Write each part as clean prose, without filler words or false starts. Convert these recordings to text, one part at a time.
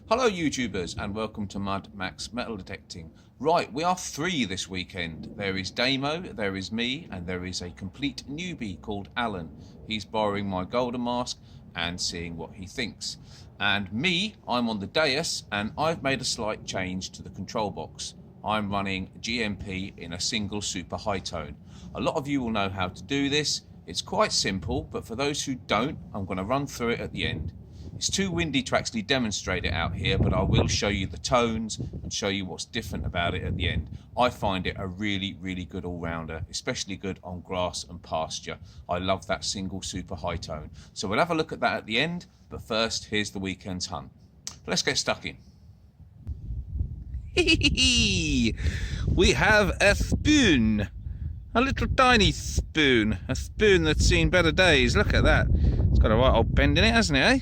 Hello YouTubers and welcome to Mud Max Metal Detecting. Right, we are three this weekend. There is Damo, there is me, and there is a complete newbie called Alan. He's borrowing my golden mask and seeing what he thinks. And me, I'm on the dais and I've made a slight change to the control box. I'm running GMP in a single super high tone. A lot of you will know how to do this. It's quite simple, but for those who don't, I'm going to run through it at the end. It's too windy to actually demonstrate it out here, but I will show you the tones and show you what's different about it at the end. I find it a really, really good all-rounder, especially good on grass and pasture. I love that single super high tone. So we'll have a look at that at the end, but first, here's the weekend's hunt. Let's get stuck in. We have a spoon. A little tiny spoon. A spoon that's seen better days. Look at that. It's got a right old bend in it, hasn't it, eh?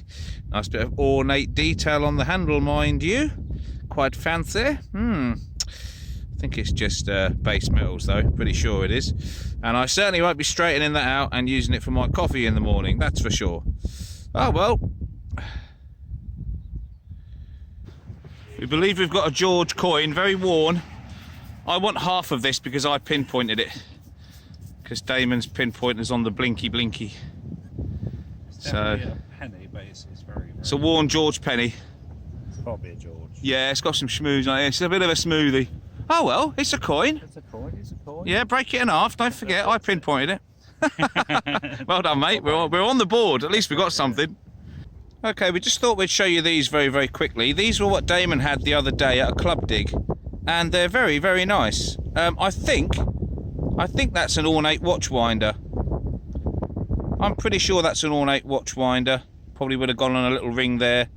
Nice bit of ornate detail on the handle, mind you. Quite fancy. I think it's just base metals, though. Pretty sure it is. And I certainly won't be straightening that out and using it for my coffee in the morning, that's for sure. Oh, well. We believe we've got a George coin, very worn. I want half of this because I pinpointed it. Because Damon's pinpointer's on the blinky blinky. It's definitely a penny, but it's very, it's a worn George penny. It's got to be a George. Yeah, it's got some schmooze on it. It's a bit of a smoothie. Oh well, it's a coin. It's a coin, it's a coin. Yeah, break it in half. Don't forget, I pinpointed it. Well done, mate. We're on the board. At least we got something. Okay, we just thought we'd show you these very, very quickly. These were what Damon had the other day at a club dig, and they're very, very nice. I think that's an ornate watch winder. I'm pretty sure that's an ornate watch winder. Probably would have gone on a little ring there,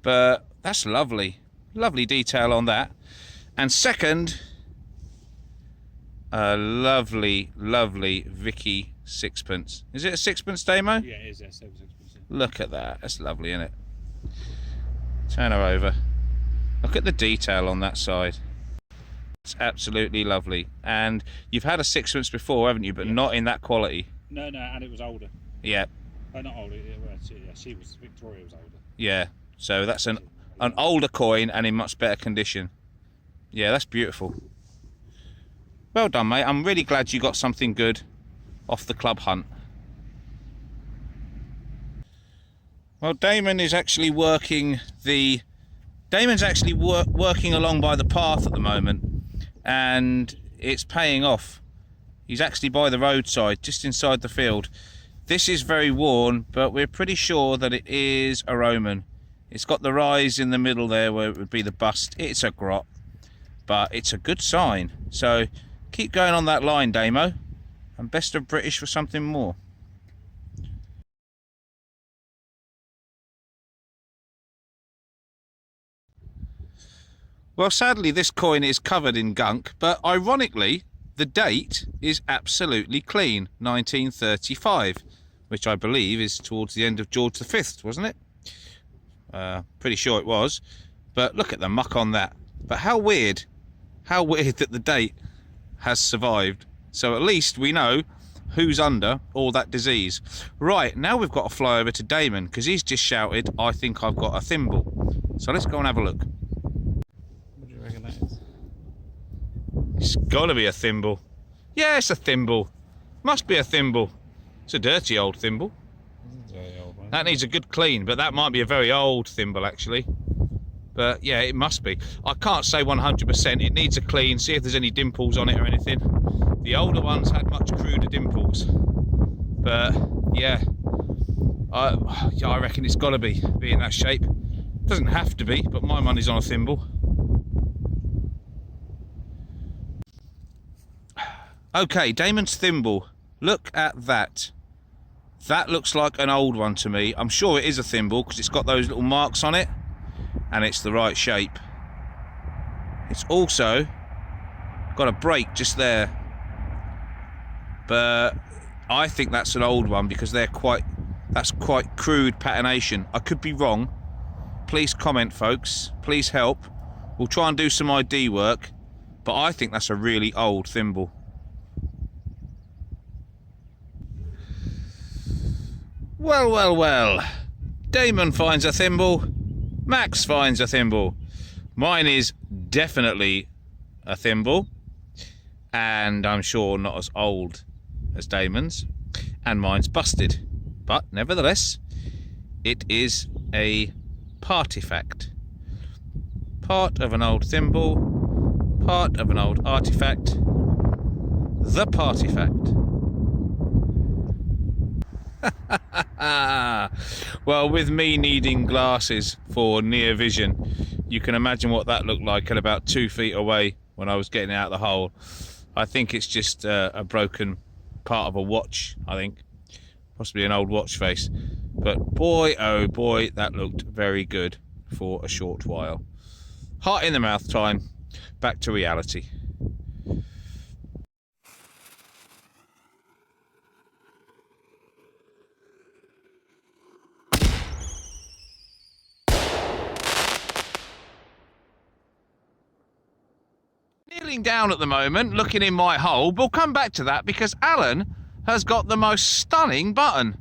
but that's lovely. Lovely detail on that. And second, a lovely, lovely Vicky sixpence. Is it a sixpence, Damo? Yeah, it is a sixpence. Look at that. That's lovely, isn't it? Turn her over. Look at the detail on that side. It's absolutely lovely. And you've had a sixpence before, haven't you? But yes. Not in that quality. No, and it was older. Yeah. Oh, not older. She was Victoria was older. Yeah. So that's an older coin and in much better condition. Yeah, that's beautiful. Well done, mate. I'm really glad you got something good off the club hunt. Well, Damon is actually working Damon's actually working along by the path at the moment, and it's paying off. He's actually by the roadside, just inside the field. This is very worn, but we're pretty sure that it is a Roman. It's got the rise in the middle there where it would be the bust. It's a grot, but it's a good sign. So keep going on that line, Damo, and best of British for something more. Well, sadly, this coin is covered in gunk, but ironically, the date is absolutely clean, 1935, which I believe is towards the end of George V, wasn't it? Pretty sure it was, but look at the muck on that. But how weird that the date has survived. So at least we know who's under all that disease. Right, now we've got to fly over to Damon, because he's just shouted, I think I've got a thimble. So let's go and have a look. It's got to be a thimble. Yeah, it's a thimble. Must be a thimble. It's a dirty old thimble. Very old one. That needs a good clean, but that might be a very old thimble, actually. But yeah, it must be. I can't say 100%. It needs a clean. See if there's any dimples on it or anything. The older ones had much cruder dimples. But yeah, I reckon it's got to be in that shape. Doesn't have to be, but my money's on a thimble. Okay, Damon's thimble. Look at that. That looks like an old one to me. I'm sure it is a thimble because it's got those little marks on it and it's the right shape. It's also got a break just there. But I think that's an old one because that's quite crude patination. I could be wrong. Please comment, folks. Please help. We'll try and do some ID work, but I think that's a really old thimble. Well, well, well. Damon finds a thimble. Max finds a thimble. Mine is definitely a thimble, and I'm sure not as old as Damon's, and mine's busted. But nevertheless, it is a partifact. Part of an old thimble, part of an old artifact, the partifact. Well, with me needing glasses for near vision, you can imagine what that looked like at about 2 feet away when I was getting out of the hole. I think it's just a broken part of a watch, I think. Possibly an old watch face. But boy, oh boy, that looked very good for a short while. Heart in the mouth time. Back to reality. Kneeling down at the moment, looking in my hole. We'll come back to that because Alan has got the most stunning button.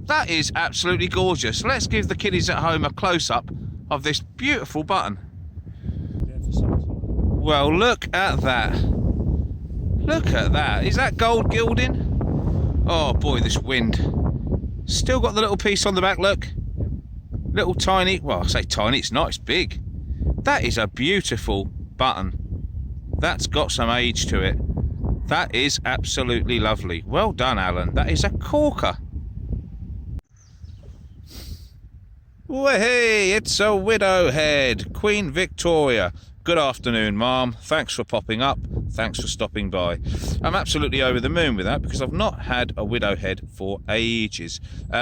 That is absolutely gorgeous. Let's give the kiddies at home a close-up of this beautiful button. Well, look at that. Look at that. Is that gold gilding? Oh boy, this wind. Still got the little piece on the back, look. Little tiny, well, I say tiny, it's not, it's big. That is a beautiful button. That's got some age to it. That is absolutely lovely. Well done, Alan. That is a corker. Hey, it's a widow head. Queen Victoria. Good afternoon, Mom. Thanks for popping up. Thanks for stopping by. I'm absolutely over the moon with that because I've not had a widow head for ages.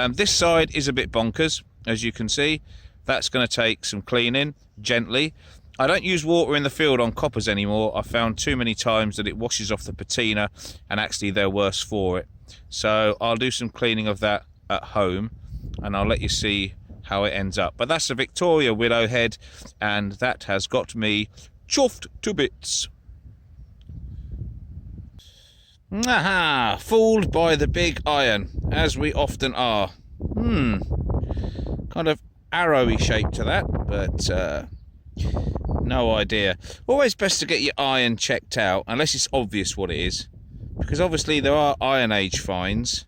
This side is a bit bonkers, as you can see. That's going to take some cleaning, gently. I don't use water in the field on coppers anymore. I've found too many times that it washes off the patina and actually they're worse for it. So I'll do some cleaning of that at home and I'll let you see how it ends up. But that's a Victoria widow head and that has got me chuffed to bits. Aha! Fooled by the big iron, as we often are. Kind of arrowy shape to that, but no idea. Always best to get your iron checked out, unless it's obvious what it is. Because obviously there are Iron Age finds.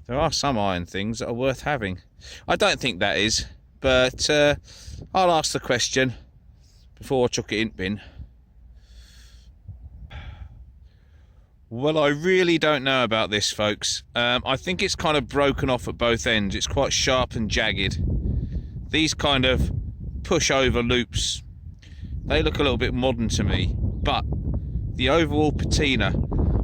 There are some iron things that are worth having. I don't think that is, but I'll ask the question before I chuck it in bin. Well, I really don't know about this, folks. I think it's kind of broken off at both ends. It's quite sharp and jagged. These kind of push-over loops, they look a little bit modern to me. But the overall patina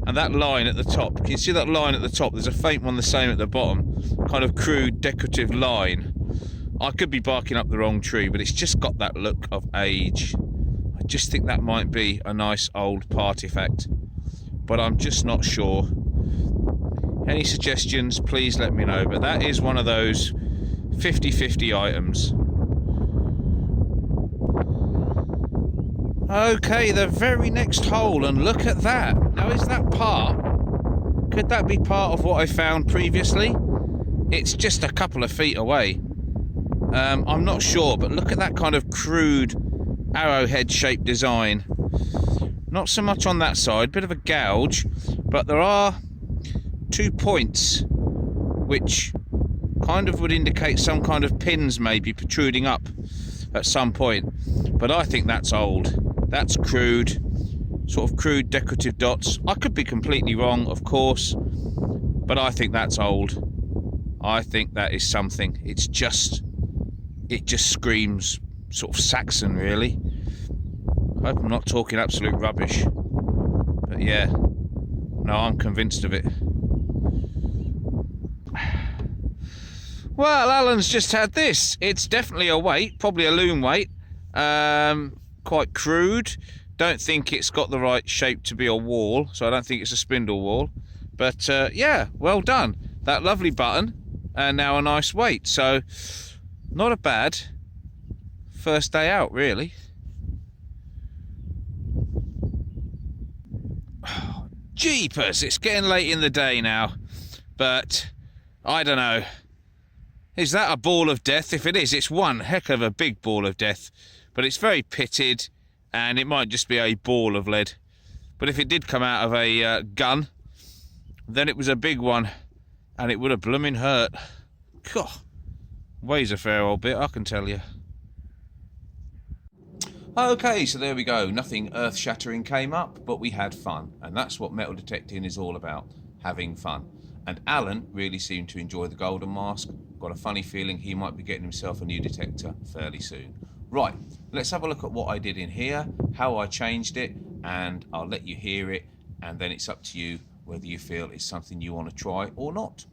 and that line at the top, can you see that line at the top? There's a faint one the same at the bottom. Kind of crude, decorative line. I could be barking up the wrong tree, but it's just got that look of age. I just think that might be a nice old partifact. But I'm just not sure. Any suggestions, please let me know. But that is one of those 50-50 items. Okay, the very next hole, and look at that. Now, is that part? Could that be part of what I found previously? It's just a couple of feet away. I'm not sure, but look at that kind of crude arrowhead-shaped design. Not so much on that side, bit of a gouge, but there are 2 points which kind of would indicate some kind of pins maybe protruding up at some point. But I think that's old. That's crude, sort of crude decorative dots. I could be completely wrong, of course, but I think that's old. I think that is something. It just screams sort of Saxon, really. I hope I'm not talking absolute rubbish. But yeah, no, I'm convinced of it. Well, Alan's just had this. It's definitely a weight, probably a loom weight. Quite crude. Don't think it's got the right shape to be a wall, so I don't think it's a spindle wall. But yeah, well done. That lovely button, and now a nice weight. So, not a bad first day out, really. Jeepers, it's getting late in the day now, but I don't know. Is that a ball of death? If it is, it's one heck of a big ball of death. But it's very pitted, and it might just be a ball of lead. But if it did come out of a gun, then it was a big one, and it would have blooming hurt. God, weighs a fair old bit, I can tell you. Okay, so there we go. Nothing earth-shattering came up, but we had fun. And that's what metal detecting is all about, having fun. And Alan really seemed to enjoy the golden mask. Got a funny feeling he might be getting himself a new detector fairly soon. Right, let's have a look at what I did in here, how I changed it, and I'll let you hear it, and then it's up to you whether you feel it's something you want to try or not.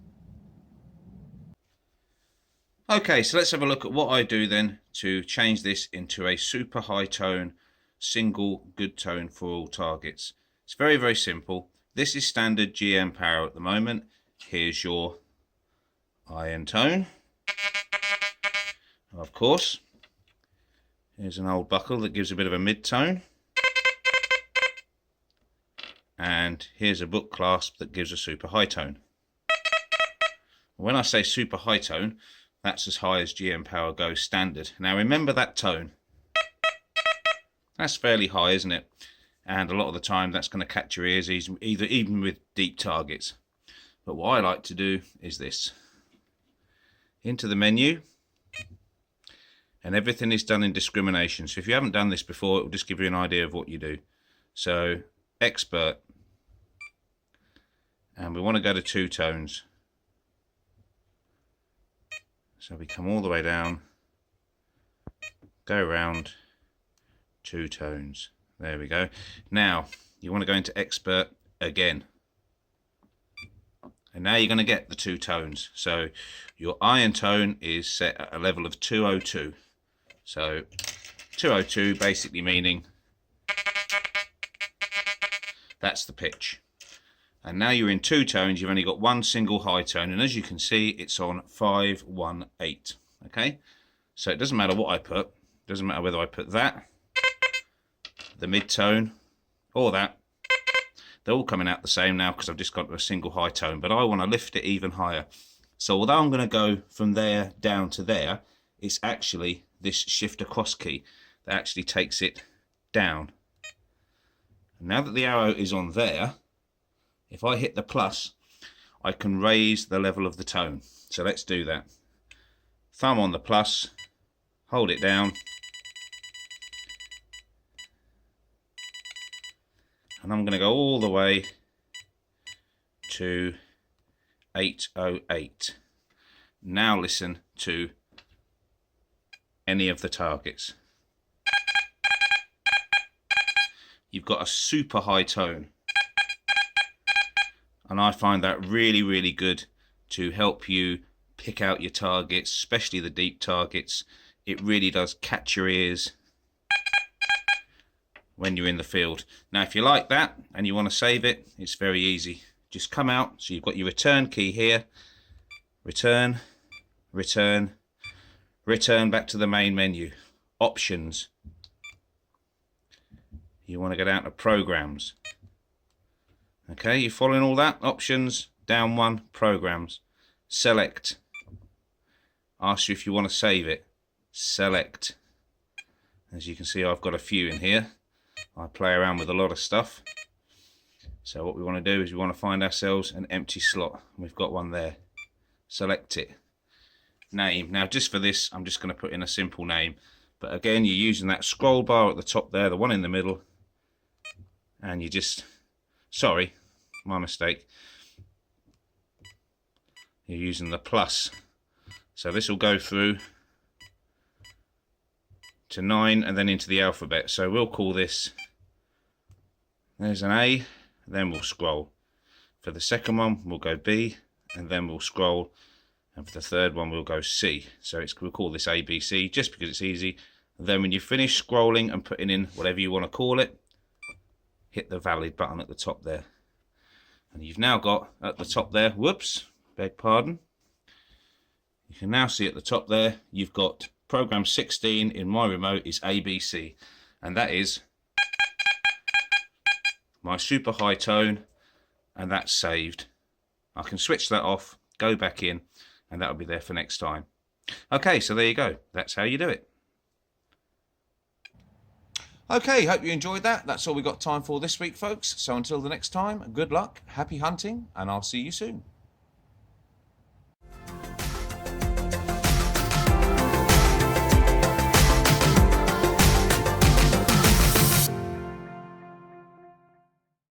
Okay, so let's have a look at what I do then to change this into a super high tone, single good tone for all targets. It's very, very simple. This is standard GM power at the moment. Here's your iron tone. Of course, here's an old buckle that gives a bit of a mid-tone. And here's a book clasp that gives a super high tone. When I say super high tone, that's as high as GM power goes standard. Now remember that tone. That's fairly high, isn't it? And a lot of the time that's going to catch your ears, even with deep targets. But what I like to do is this. Into the menu. And everything is done in discrimination. So if you haven't done this before, it will just give you an idea of what you do. So, expert. And we want to go to 2 tones. So we come all the way down, go around, 2 tones. There we go. Now, you want to go into expert again. And now you're going to get the 2 tones. So your iron tone is set at a level of 202. So 202 basically meaning that's the pitch. And now you're in 2 tones, you've only got 1 single high tone, and as you can see, it's on 518. Okay? So it doesn't matter what I put, it doesn't matter whether I put that, the mid tone, or that. They're all coming out the same now because I've just got a single high tone, but I want to lift it even higher. So although I'm going to go from there down to there, it's actually this shift across key that actually takes it down. And now that the arrow is on there, if I hit the plus, I can raise the level of the tone. So let's do that. Thumb on the plus, hold it down, and I'm going to go all the way to 808. Now listen to any of the targets. You've got a super high tone. And I find that really, really good to help you pick out your targets, especially the deep targets. It really does catch your ears when you're in the field. Now, if you like that and you want to save it, it's very easy. Just come out. So you've got your return key here. Return, return, return back to the main menu. Options. You want to go down to programs. Okay, you following all that? Options, down 1, programs. Select. Ask you if you want to save it. Select. As you can see, I've got a few in here. I play around with a lot of stuff. So what we want to do is we want to find ourselves an empty slot. We've got one there. Select it. Name. Now just for this, I'm just going to put in a simple name. But again, you're using that scroll bar at the top there, the one in the middle. And you just... Sorry, my mistake. You're using the plus. So this will go through to 9 and then into the alphabet. So we'll call this, there's an A, then we'll scroll. For the second one, we'll go B, and then we'll scroll. And for the third one, we'll go C. So we'll call this ABC just because it's easy. And then when you finish scrolling and putting in whatever you want to call it, hit the valid button at the top there. And you've now got at the top there, whoops, beg pardon. You can now see at the top there, you've got program 16 in my remote is ABC. And that is my super high tone, and that's saved. I can switch that off, go back in, and that'll be there for next time. Okay, so there you go. That's how you do it. Okay, hope you enjoyed that. That's all we got time for this week, folks. So until the next time, good luck, happy hunting, and I'll see you soon.